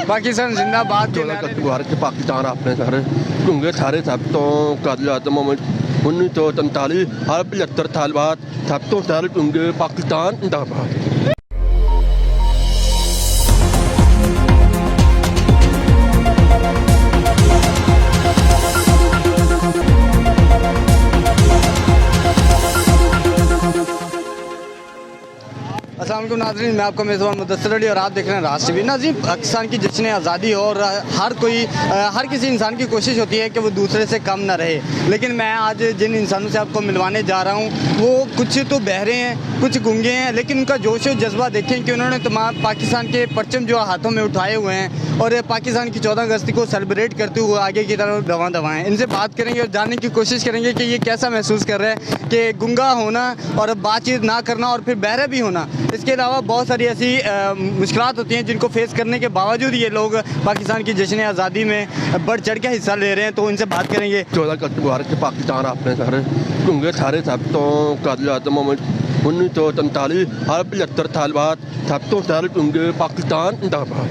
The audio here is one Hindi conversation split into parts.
ਪਾਕਿਸਤਾਨ ਜ਼ਿੰਦਾਬਾਦ ਦੇ 14 ਅਕਤੂਬਰ 'ਚ ਪਾਕਿਸਤਾਨ ਆਪਣੇ ਸਾਰੇ ਢੁੰਗੇ ਸਾਰੇ ਸਭ ਤੋਂ ਕਤਲ ਆਤਮ 1943 ਹਰ 75 ਸਾਲ ਬਾਅਦ ਸਭ ਤੋਂ ਸਾਰੇ ਢੁੰਗੇ ਪਾਕਿਸਤਾਨ ਜ਼ਿੰਦਾਬਾਦ। अस्सलाम वालेकुम नाज़रीन, मैं आपका मेज़बान मुदस्सिर अली और आप देख रहे हैं राष्ट्र टीवी। नाज़रीन, पाकिस्तान की जश्न आज़ादी और हर किसी इंसान की कोशिश होती है कि वो दूसरे से कम ना रहे, लेकिन मैं आज जिन इंसानों से आपको मिलवाने जा रहा हूँ वो कुछ तो बहरे हैं, कुछ गूंगे हैं, लेकिन उनका जोश और जज्बा देखें कि उन्होंने तमाम पाकिस्तान के परचम जो हाथों में उठाए हुए हैं और पाकिस्तान की 14 अगस्त को सेलिब्रेट करते हुए आगे की तरफ रवां दवाएँ। इनसे बात करेंगे और जानने की कोशिश करेंगे कि ये कैसा महसूस कर रहे हैं कि गूंगा होना और बातचीत ना करना और फिर बहरे भी होना। इसके अलावा बहुत सारी ऐसी मुश्किलात होती हैं जिनको फेस करने के बावजूद ये लोग पाकिस्तान की जश्न आज़ादी में बढ़ चढ़ के हिस्सा ले रहे हैं, तो इनसे बात करेंगे। 14 अक्तूबर 'ਚ ਪਾਕਿਸਤਾਨ ਆਪਣੇ ਸਾਰੇ ਢੁੰਗੇ ਸਾਰੇ ਸਭ ਤੋਂ ਕਤਲ ਆਤਮ 1943 ਹਰ 75 ਸਾਲ ਬਾਅਦ ਸਭ ਤੋਂ ਸਾਰੇ ਢੁੰਗੇ ਪਾਕਿਸਤਾਨ ਜ਼ਿੰਦਾਬਾਦ।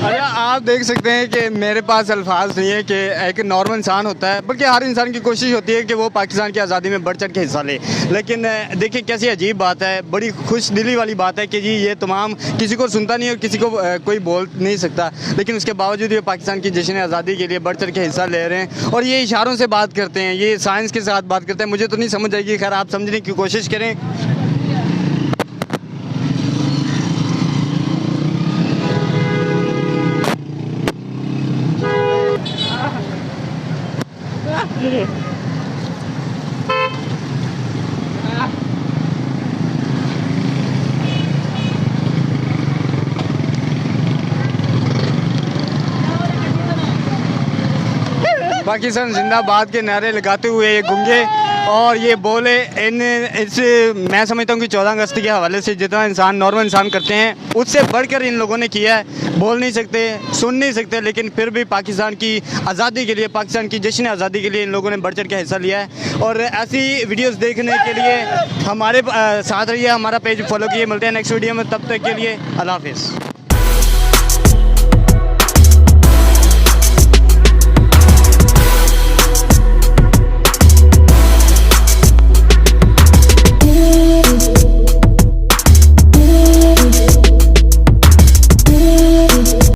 अच्छा, आप देख सकते हैं कि मेरे पास अल्फाज नहीं है कि एक नॉर्मल इंसान होता है, बल्कि हर इंसान की कोशिश होती है कि वो पाकिस्तान की आज़ादी में बढ़ चढ़ के हिस्सा ले। लेकिन देखिए कैसी अजीब बात है, बड़ी खुश दिली वाली बात है कि जी ये तमाम किसी को सुनता नहीं और किसी को कोई बोल नहीं सकता, लेकिन उसके बावजूद ये पाकिस्तान की जश्न आज़ादी के लिए बढ़ चढ़ के हिस्सा ले रहे हैं और ये इशारों से बात करते हैं, ये साइंस के साथ बात करते हैं। मुझे तो नहीं समझ आएगी, खैर आप समझने की कोशिश करें। पाकिस्तान जिंदाबाद के नारे लगाते हुए ये गूंगे और ये बोले मैं समझता हूँ कि 14 अगस्त के हवाले से जितना इंसान नॉर्मल इंसान करते हैं उससे बढ़कर इन लोगों ने किया है। बोल नहीं सकते, सुन नहीं सकते, लेकिन फिर भी पाकिस्तान की आज़ादी के लिए, पाकिस्तान की जश्न आज़ादी के लिए इन लोगों ने बढ़ चढ़ के हिस्सा लिया है। और ऐसी वीडियोस देखने के लिए हमारे साथ रहिए, हमारा पेज फॉलो कीजिए। मिलते हैं नेक्स्ट वीडियो में, तब तक के लिए अल्लाह हाफिज़।